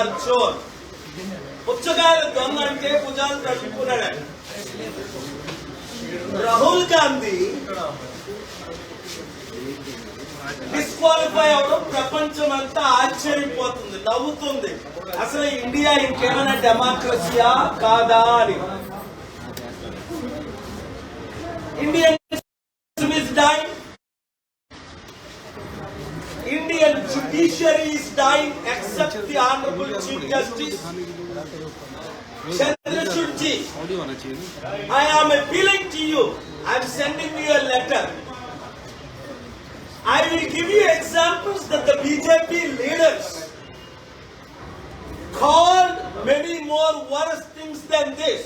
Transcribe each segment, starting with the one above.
పుచ్చకాయల చోర్. పుచ్చకాయల దొంగ అంటే భుజాలు తట్టుకున్నాడు. రాహుల్ గాంధీ డిస్క్వాలిఫై అవడం ప్రపంచం అంతా ఆశ్చర్యపోతుంది, నవ్వుతుంది. అసలు ఇండియా ఇంకేమైనా డెమోక్రసీయా కాదా అని. Indian is dying. Indian judiciary is dying except the Honorable Chief Justice Chandrachud ji. I am appealing to you. I am sending you a letter. I will give you examples that the BJP leaders called many more worse things than this.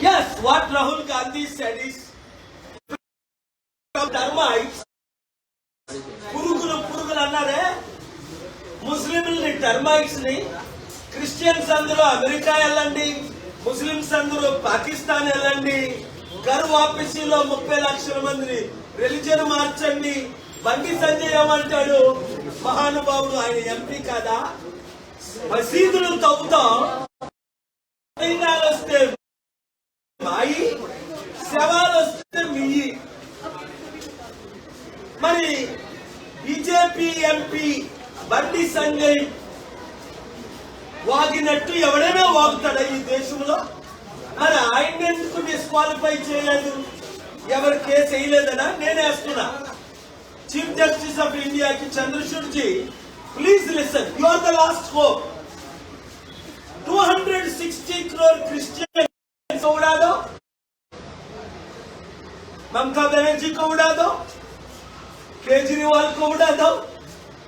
Yes, what Rahul Gandhi said is termites. పురుగులు అన్నారే, ముస్లింలని termites ని, Christians అందరూ America వెళ్ళండి, Muslims అందరూ పాకిస్తాన్ వెళ్ళండి, గర్ వాపసీలో 30 లక్షల మందిని రిలీజియన్ మార్చండి. బండి సంజయ్ ఏమంటాడు, మహానుభావుడు, ఆయన ఎంపీ కాదా? మసీదులు తవ్వుతాం, వస్తే మాయి, శవాలు వస్తే మియ్యి. మరి బీజేపీ ఎంపీ బండి సంజయ్ వాగినట్టు ఎవడైనా వాగుతాడా ఈ దేశంలో? మరి ఆయన ఎందుకు డిస్క్వాలిఫై చేయలేదు? ఎవరు కేసు వేయలేదనా? నేనేస్తున్నా. చీఫ్ జస్టిస్ ఆఫ్ ఇండియాకి Chandrachud ji, please listen, you are the last hope. 260 crore Christian को उड़ा दो, ममता बनर्जी को उड़ा दो, केजरीवाल को उड़ा दो,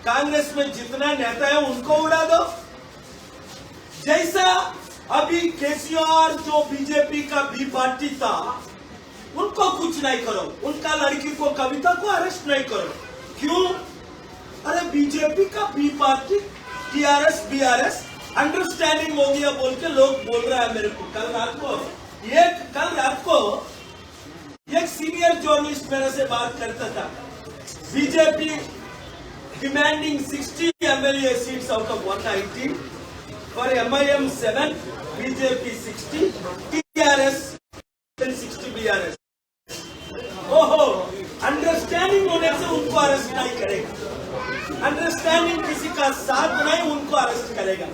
कांग्रेस में जितना नेता है उनको उड़ा दो. जैसा अभी केसीआर जो बीजेपी का बी पार्टी था, उनको कुछ नहीं करो, उनका लड़की को कविता को अरेस्ट नहीं करो. क्यों? अरे बीजेपी का B party TRS BRS understanding हो गया बोल के लोग बोल रहा है मेरे को. कल रात को एक सीनियर जर्नलिस्ट मेरे से बात करता था. BJP demanding 60 MLA seats out of 190, for MIM 7, BJP 60, TRS 60 BRS. ओहो, अंडरस्टैंडिंग होने से उनको अरेस्ट नहीं करेगा, अंडरस्टैंडिंग किसी का साथ नहीं उनको अरेस्ट करेगा.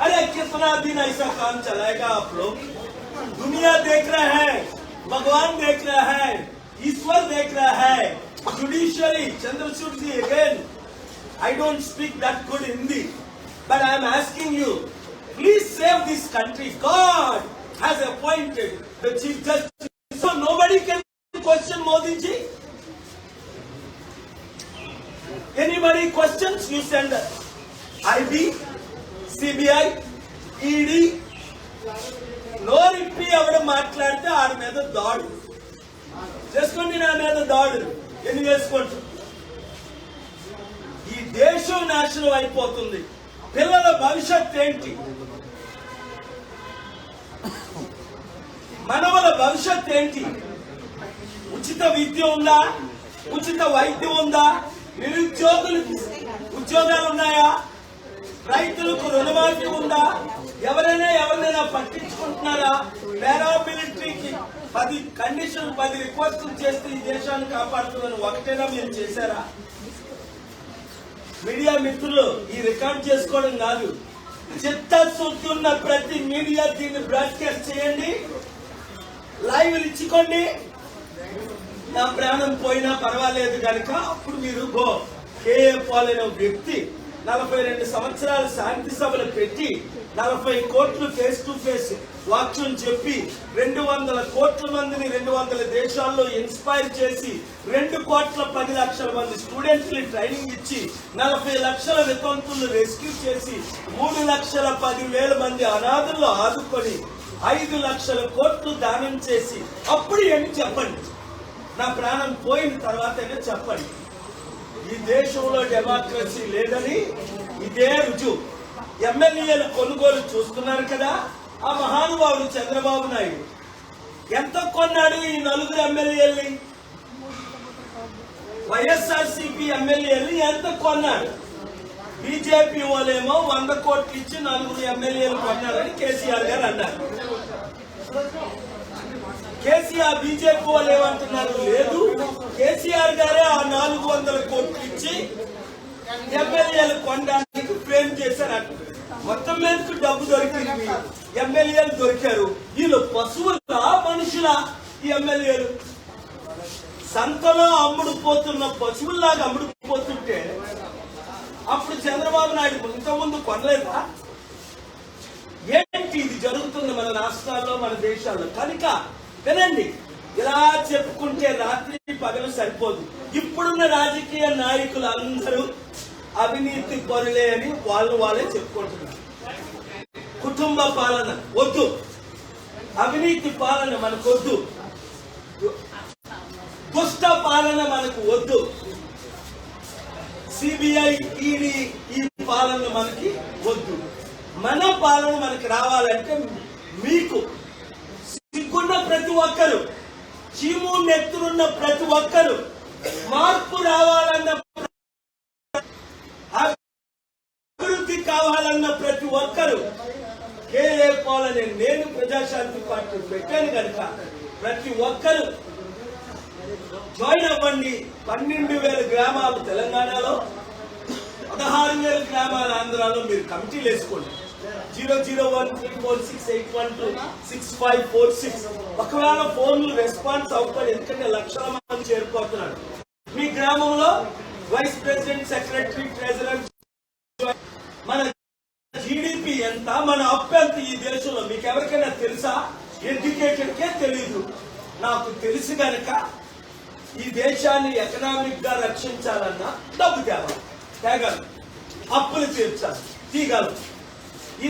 अरे कितना दिन ऐसा काम चलाएगा आप लोग? दुनिया देख रहा है, भगवान देख रहा है, ईश्वर देख रहा है. Judiciary, Chandrachud ji, again, I don't speak that good Hindi, but I am asking you, please save this country. God has appointed the Chief Justice, so nobody can question Modi ji. Anybody questions, you send IB, CBI, ED. నోరిప్పి ఎవడు మాట్లాడితే ఆడి మీద దాడు చేసుకోండి, నా మీద దాడు ఎన్ని చేసుకోండి. ఈ దేశం నాశనం అయిపోతుంది. పిల్లల భవిష్యత్ ఏంటి? మనవల భవిష్యత్ ఏంటి? ఉచిత విద్య ఉందా? ఉచిత వైద్యం ఉందా? నిరుద్యోగులకు ఉద్యోగాలు ఉన్నాయా? రైతులకు రుణమాఫీ ఉందా? ఎవరైనా పట్టించుకుంటున్నారా? పారామిలిటరీకి 10 కండిషన్లు 10 రిక్వెస్టులు చేస్తే ఈ దేశాన్ని కాపాడుతున్నాను, ఒకటేనా మీరు చేశారా? మీడియా మిత్రులు, ఈ రికార్డ్ చేసుకోవడం కాదు, చిత్తశుద్ధి ఉన్న ప్రతి మీడియా దీన్ని బ్రాడ్కాస్ట్ చేయండి, లైవ్ ఇచ్చుకోండి. నా ప్రాణం పోయినా పర్వాలేదు కనుక అప్పుడు మీరు కేఏ పాల్ అనే వ్యక్తి 42 సంవత్సరాలు శాంతి సభలు పెట్టి 40 కోట్లు ఫేస్ టు ఫేస్ వాక్యం చెప్పి 200 కోట్ల మందిని 200 దేశాల్లో ఇన్స్పైర్ చేసి 2,10,00,000 మంది స్టూడెంట్స్ ని ట్రైనింగ్ ఇచ్చి 40 లక్షల వితంతులను రెస్క్యూ చేసి 3,10,000 మంది అనాథులను ఆదుకొని 5 లక్షల కోట్లు దానం చేసి అప్పుడు ఏంటి చెప్పండి? నా ప్రాణం పోయిన తర్వాత చెప్పండి. ఈ దేశంలో డెమోక్రసీ లేదని ఇదే రుజువు. ఎమ్మెల్యేలు కొనుగోలు చూస్తున్నారు కదా. ఆ మహానుభావుడు చంద్రబాబు నాయుడు ఎంత కొన్నాడు ఈ 4 ఎమ్మెల్యేల్ని? వైఎస్ఆర్సీపీ ఎమ్మెల్యేల్ని ఎంత కొన్నాడు? బీజేపీ వాళ్ళేమో 100 కోట్లు ఇచ్చి 4 ఎమ్మెల్యేలు కొన్నారని కేసీఆర్ గారు అన్నారు. కేసీఆర్ బీజేపీ వాళ్ళు ఏమంటున్నారు, లేదు కేసీఆర్ గారే ఆ 400 కోట్లు ఇచ్చి ఎమ్మెల్యేలు కొనడానికి ఫ్రేమ్ చేశారు అంటున్నారు. మొత్తం మీదకు డబ్బు దొరికింది, ఎమ్మెల్యేలు దొరికారు. వీళ్ళు పశువుల మనుషుల ఈ ఎమ్మెల్యేలు సంతలో అమ్ముడు పోతున్న పశువుల్లాగా అమ్ముడు పోతుంటే అప్పుడు చంద్రబాబు నాయుడు ఇంతకుముందు కొనలేదా? ఏంటి ఇది జరుగుతుంది మన రాష్ట్రాల్లో, మన దేశాల్లో? కనుక వినండి, ఇలా చెప్పుకుంటే రాత్రి పగలు సరిపోదు. ఇప్పుడున్న రాజకీయ నాయకులు అందరూ అవినీతి పరులే అని వాళ్ళే చెప్పుకుంటున్నారు. కుటుంబ పాలన వద్దు, అవినీతి పాలన మనకు వద్దు, దుష్ట పాలన మనకు వద్దు, సిబిఐ ఈడీ ఈ పాలన మనకి వద్దు. మన పాలన మనకి రావాలంటే మీకు సిగ్గున్న ప్రతి ఒక్కరు, చీము నెత్తురున్న ప్రతి ఒక్కరు, మార్పు రావాలన్న, అభివృద్ధి కావాలన్న ప్రతి ఒక్కరు కేఏ పాలన నేను ప్రజాశాంతి పార్టీ పెట్టాను కనుక ప్రతి ఒక్కరు జాయిన్ అవ్వండి. 12,000 గ్రామాలు తెలంగాణలో, 16,000 గ్రామాల ఆంధ్రాలో మీరు కమిటీలు వేసుకోండి. 0013468126546. ఒకవేళ ఫోన్లు రెస్పాన్స్ అవ్వకపోతే, ఎందుకంటే లక్షల మంది చేరుకోతున్నారు. మీ గ్రామంలో వైస్ ప్రెసిడెంట్, సెక్రటరీ, ట్రెజరర్, మన జీడిపి ఎంత, మన అప్పు ఎంత ఈ దేశంలో మీకు ఎవరికైనా తెలుసా? ఎడ్యుకేటెడ్కే తెలీదు. నాకు తెలుసు కనుక ఈ దేశాన్ని ఎకనామిక్ గా రక్షించాలన్నా డబ్బు తేగలం, అప్పులు తీర్చాలి, తీయగలం.